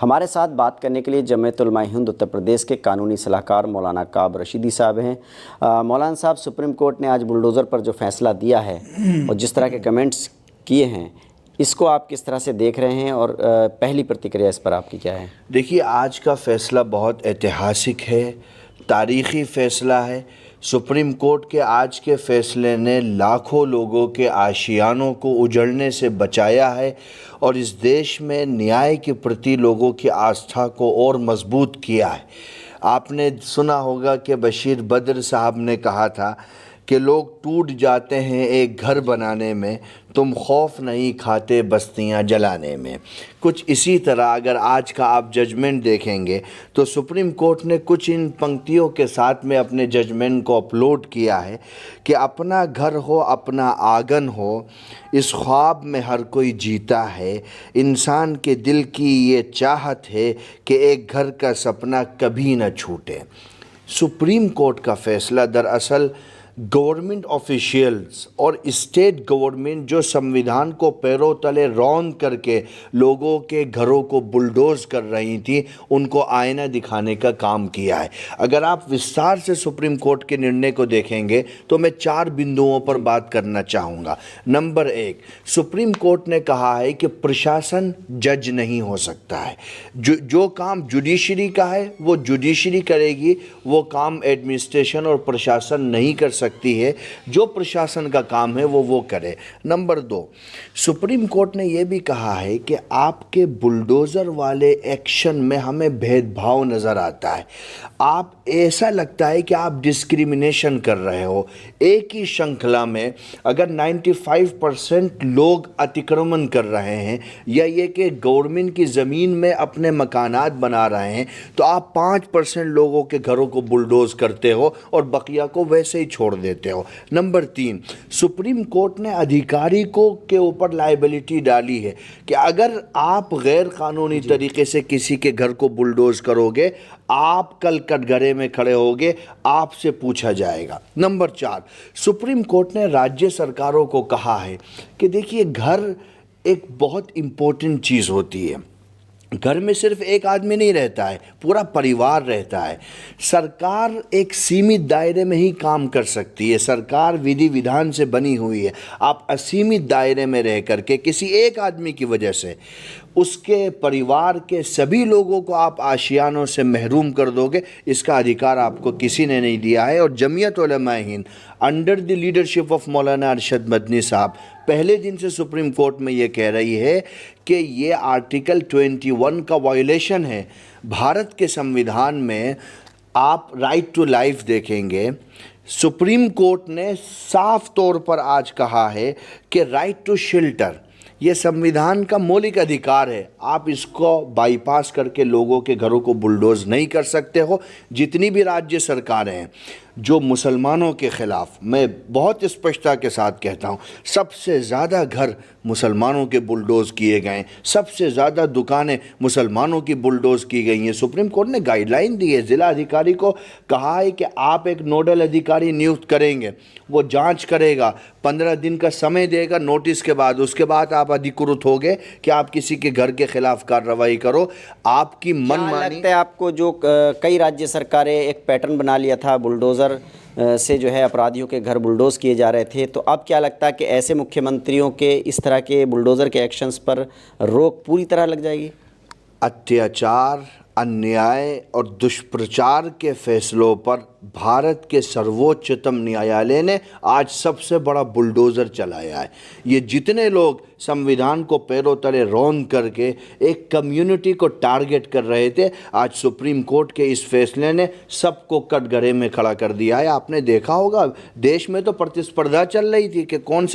हमारे साथ बात करने के लिए जमीयत उलमा हिंद उत्तर प्रदेश के कानूनी सलाहकार मौलाना काब रशीदी साहब हैं। मौलाना साहब, सुप्रीम कोर्ट ने आज बुलडोज़र पर जो फ़ैसला दिया है और जिस तरह के कमेंट्स किए हैं, इसको आप किस तरह से देख रहे हैं और पहली प्रतिक्रिया इस पर आपकी क्या है? देखिए, आज का फ़ैसला बहुत ऐतिहासिक है, तारीख़ी फ़ैसला है। सुप्रीम कोर्ट के आज के फ़ैसले ने लाखों लोगों के आशियानों को उजड़ने से बचाया है और इस देश में न्याय के प्रति लोगों की आस्था को और मजबूत किया है। आपने सुना होगा कि बशीर बद्र साहब ने कहा था कि लोग टूट जाते हैं एक घर बनाने में, तुम खौफ नहीं खाते बस्तियां जलाने में। कुछ इसी तरह अगर आज का आप जजमेंट देखेंगे तो सुप्रीम कोर्ट ने कुछ इन पंक्तियों के साथ में अपने जजमेंट को अपलोड किया है कि अपना घर हो अपना आंगन हो, इस ख्वाब में हर कोई जीता है। इंसान के दिल की ये चाहत है कि एक घर का सपना कभी न छूटे। सुप्रीम कोर्ट का फैसला दरअसल गवर्नमेंट ऑफिशियल्स और स्टेट गवर्नमेंट जो संविधान को पैरों तले रौंद करके लोगों के घरों को बुलडोज कर रही थी, उनको आईना दिखाने का काम किया है। अगर आप विस्तार से सुप्रीम कोर्ट के निर्णय को देखेंगे तो मैं 4 बिंदुओं पर बात करना चाहूँगा। नंबर 1, सुप्रीम कोर्ट ने कहा है कि प्रशासन जज नहीं हो सकता है। जो काम जुडिशरी का है वो जुडिशरी करेगी, वो काम एडमिनिस्ट्रेशन और प्रशासन नहीं कर सकती है। जो प्रशासन का काम है वो करे। नंबर 2, सुप्रीम कोर्ट ने यह भी कहा है कि आपके बुलडोज़र वाले एक्शन में हमें भेदभाव नज़र आता है। आप ऐसा लगता है कि आप डिस्क्रिमिनेशन कर रहे हो। एक ही श्रृंखला में अगर 95% लोग अतिक्रमण कर रहे हैं या ये कि गवर्नमेंट की ज़मीन में अपने मकानात बना रहे हैं, तो आप 5% लोगों के घरों को बुलडोज़ करते हो और बकिया को वैसे ही छोड़ देते हो। नंबर 3, सुप्रीम कोर्ट ने अधिकारी को के ऊपर लायबिलिटी डाली है कि अगर आप गैर कानूनी तरीके से किसी के घर को बुलडोज करोगे, आप कल कटघरे में खड़े होगे, आपसे पूछा जाएगा। नंबर 4, सुप्रीम कोर्ट ने राज्य सरकारों को कहा है कि देखिए, घर एक बहुत इम्पोर्टेंट चीज़ होती है। घर में सिर्फ एक आदमी नहीं रहता है, पूरा परिवार रहता है। सरकार एक सीमित दायरे में ही काम कर सकती है। सरकार विधि विधान से बनी हुई है। आप असीमित दायरे में रह करके किसी एक आदमी की वजह से उसके परिवार के सभी लोगों को आप आशियानों से महरूम कर दोगे, इसका अधिकार आपको किसी ने नहीं दिया है। और Jamiat Ulama Hind under the leadership of मौलाना अरशद मदनी साहब पहले दिन से सुप्रीम कोर्ट में ये कह रही है कि ये आर्टिकल 21 का वायलेशन है। भारत के संविधान में आप राइट टू लाइफ देखेंगे, सुप्रीम कोर्ट ने साफ तौर पर आज कहा है कि राइट टू शेल्टर ये संविधान का मौलिक अधिकार है। आप इसको बाईपास करके लोगों के घरों को बुलडोज नहीं कर सकते हो। जितनी भी राज्य सरकारें हैं जो मुसलमानों के ख़िलाफ़, मैं बहुत स्पष्टता के साथ कहता हूँ, सबसे ज़्यादा घर मुसलमानों के बुलडोज़ किए गए, सबसे ज़्यादा दुकानें मुसलमानों की बुलडोज़ की गई हैं। सुप्रीम कोर्ट ने गाइडलाइन दी है, ज़िला अधिकारी को कहा है कि आप एक नोडल अधिकारी नियुक्त करेंगे, वो जांच करेगा, 15 दिन का समय देगा नोटिस के बाद, उसके बाद आप अधिकृत होगे कि आप किसी के घर के ख़िलाफ़ कार्रवाई करो। आपकी मनमानी लगता है आपको जो कई राज्य सरकारें एक पैटर्न बना लिया था, बुलडोज़र से जो है अपराधियों के घर बुलडोज किए जा रहे थे, तो अब क्या लगता है कि ऐसे मुख्यमंत्रियों के इस तरह के बुलडोज़र के एक्शंस पर रोक पूरी तरह लग जाएगी? अत्याचार, अन्याय और दुष्प्रचार के फैसलों पर भारत के सर्वोच्चतम न्यायालय ने आज सबसे बड़ा बुलडोज़र चलाया है। ये जितने लोग संविधान को पैरों तले रौंद करके एक कम्युनिटी को टारगेट कर रहे थे, आज सुप्रीम कोर्ट के इस फैसले ने सबको कटघरे में खड़ा कर दिया है। आपने देखा होगा, देश में तो प्रतिस्पर्धा चल रही थी कि कौन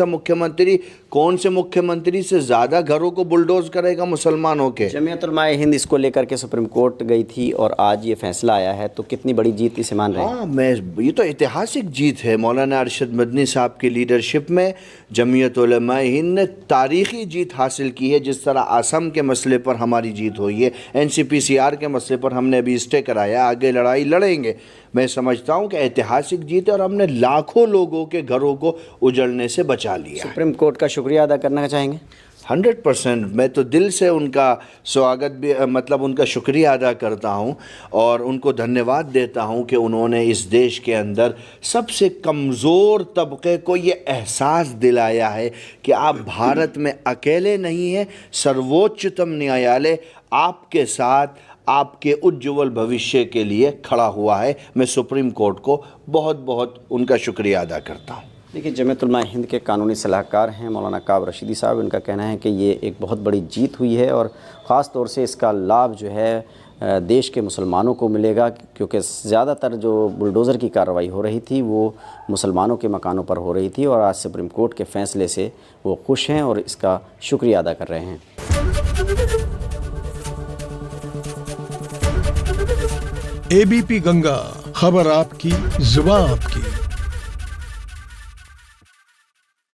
से मुख्यमंत्री से ज़्यादा घरों को बुलडोज करेगा मुसलमानों के। जमीयत उलमा हिंद इसको लेकर के सुप्रीम कोर्ट गई थी और आज ये फैसला आया है, तो कितनी बड़ी जीत इसे मान रहे हैं? ये तो ऐतिहासिक जीत है। मौलाना अरशद मदनी साहब की लीडरशिप में जमीयत उलमा हिंद ने तारीख़ी जीत हासिल की है। जिस तरह असम के मसले पर हमारी जीत हुई है, NCPCR के मसले पर हमने अभी स्टे कराया, आगे लड़ाई लड़ेंगे। मैं समझता हूँ कि ऐतिहासिक जीत है और हमने लाखों लोगों के घरों को उजड़ने से बचा लिया। सुप्रीम कोर्ट का शुक्रिया अदा करना चाहेंगे? 100% मैं तो दिल से उनका स्वागत भी मतलब उनका शुक्रिया अदा करता हूं और उनको धन्यवाद देता हूं कि उन्होंने इस देश के अंदर सबसे कमज़ोर तबके को ये एहसास दिलाया है कि आप भारत में अकेले नहीं हैं। सर्वोच्चतम न्यायालय आपके साथ आपके उज्ज्वल भविष्य के लिए खड़ा हुआ है। मैं सुप्रीम कोर्ट को बहुत बहुत उनका शुक्रिया अदा करता हूँ। देखिए, जमीयत उलमा हिंद के कानूनी सलाहकार हैं मौलाना काब रशीदी साहब। इनका कहना है कि ये एक बहुत बड़ी जीत हुई है और ख़ास तौर से इसका लाभ जो है देश के मुसलमानों को मिलेगा, क्योंकि ज़्यादातर जो बुलडोज़र की कार्रवाई हो रही थी वो मुसलमानों के मकानों पर हो रही थी और आज सुप्रीम कोर्ट के फ़ैसले से वो खुश हैं और इसका शुक्रिया अदा कर रहे हैं। ABP गंगा, खबर आपकी, जुबान आपकी।